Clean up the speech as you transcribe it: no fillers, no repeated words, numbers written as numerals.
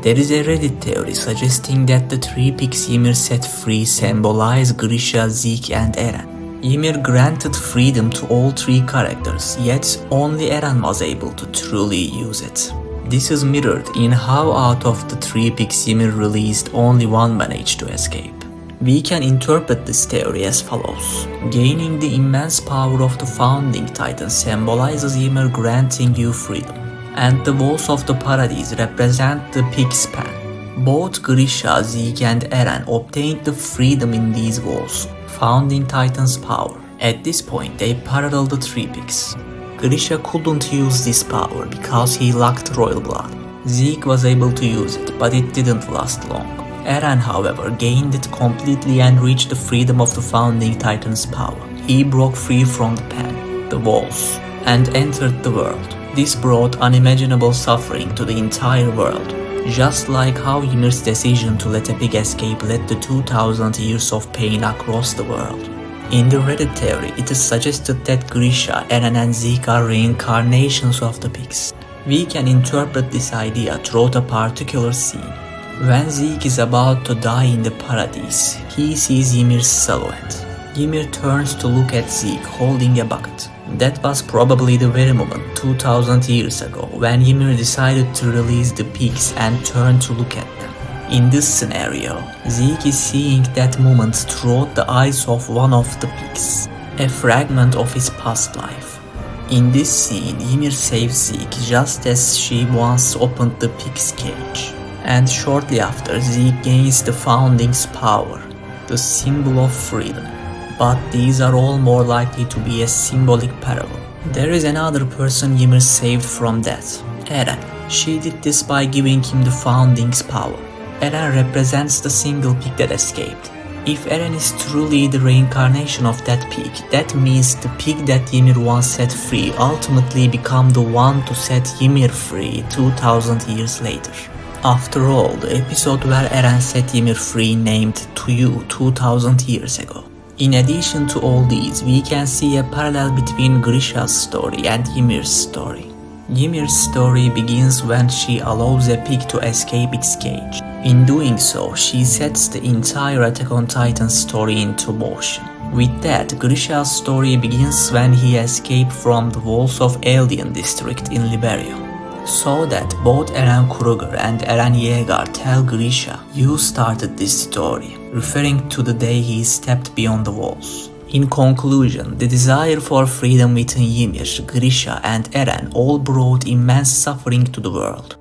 There is a Reddit theory suggesting that the three pigs Ymir set free symbolize Grisha, Zeke and Eren. Ymir granted freedom to all three characters, yet only Eren was able to truly use it. This is mirrored in how out of the three pigs Ymir released, only one managed to escape. We can interpret this theory as follows. Gaining the immense power of the founding titan symbolizes Ymir granting you freedom, and the walls of the Paradis represent the pig's pen. Both Grisha, Zeke and Eren obtained the freedom in these walls, founding titan's power. At this point they parallel the three pigs. Grisha couldn't use this power because he lacked royal blood. Zeke was able to use it, but it didn't last long. Eren, however, gained it completely and reached the freedom of the founding titan's power. He broke free from the pen, the walls, and entered the world. This brought unimaginable suffering to the entire world, just like how Ymir's decision to let a pig escape led to 2000 years of pain across the world. In the Reddit theory, it is suggested that Grisha, Eren and Zeke are reincarnations of the pigs. We can interpret this idea through a particular scene. When Zeke is about to die in the Paradis, he sees Ymir's silhouette. Ymir turns to look at Zeke holding a bucket. That was probably the very moment 2000 years ago when Ymir decided to release the pigs and turn to look at them. In this scenario, Zeke is seeing that moment through the eyes of one of the pigs, a fragment of his past life. In this scene, Ymir saves Zeke just as she once opened the pig's cage. And shortly after, Zeke gains the founding's power, the symbol of freedom. But these are all more likely to be a symbolic parable. There is another person Ymir saved from death, Eren. She did this by giving him the founding's power. Eren represents the single pig that escaped. If Eren is truly the reincarnation of that pig, that means the pig that Ymir once set free ultimately become the one to set Ymir free 2000 years later. After all, the episode where Eren set Ymir free named To You 2000 years ago. In addition to all these, we can see a parallel between Grisha's story and Ymir's story. Ymir's story begins when she allows a pig to escape its cage. In doing so, she sets the entire Attack on Titan story into motion. With that, Grisha's story begins when he escaped from the walls of Alien District in Liberia. So that both Eren Kruger and Eren Yeager tell Grisha, "You started this story," referring to the day he stepped beyond the walls. In conclusion, the desire for freedom within Ymir, Grisha and Eren all brought immense suffering to the world.